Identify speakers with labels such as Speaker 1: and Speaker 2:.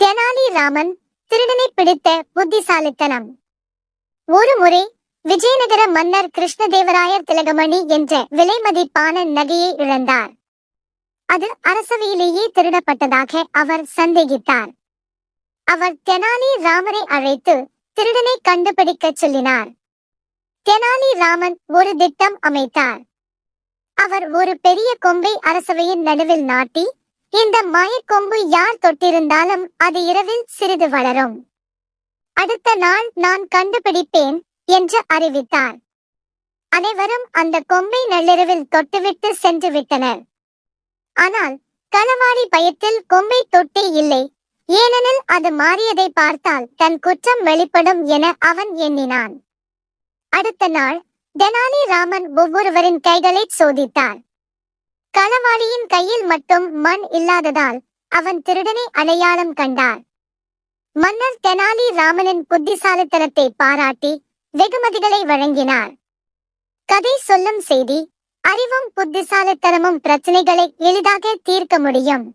Speaker 1: தெனாலிராமன் திருடனை பிடித்த புத்திசாலித்தனம். ஒருமுறை விஜயநகர மன்னர் கிருஷ்ணதேவராயர் திலகமணி என்ற விலைமதிப்பான நகையை இழந்தார். அது அரசவையிலேயே திருடப்பட்டதாக அவர் சந்தேகித்தார். அவர் தெனாலிராமரை அழைத்து திருடனை கண்டுபிடிக்கச் சொல்லினார். தெனாலிராமன் ஒரு திட்டம் அமைத்தார். அவர் ஒரு பெரிய கொம்பை அரசவையின் நடுவில் நாட்டி, இந்த மாயக்கொம்பு யார் தொட்டிருந்தாலும் அது இரவில் சிறிது வளரும், அடுத்த நாள் நான் கண்டுபிடிப்பேன் என்று அறிவித்தார். அனைவரும் அந்த கொம்பை நள்ளிரவில் தொட்டுவிட்டு சென்று விட்டனர். ஆனால் களவாடி பயத்தில் கொம்பை தொட்டே இல்லை. ஏனெனில் அது மாறியதை பார்த்தால் தன் குற்றம் வெளிப்படும் என அவன் எண்ணினான். அடுத்த நாள் தெனாலிராமன் ஒவ்வொருவரின் கைகளை சோதித்தார். களவாடியின் கையில் மட்டும் மண் இல்லாததால் அவன் திருடனை அடையாளம் கண்டார். மன்னர் தெனாலிராமனின் புத்திசாலித்தனத்தை பாராட்டி வெகுமதிகளை வழங்கினார். கதை சொல்லும் செய்தி: அறிவும் புத்திசாலித்தனமும் பிரச்சனைகளை எளிதாக தீர்க்க முடியும்.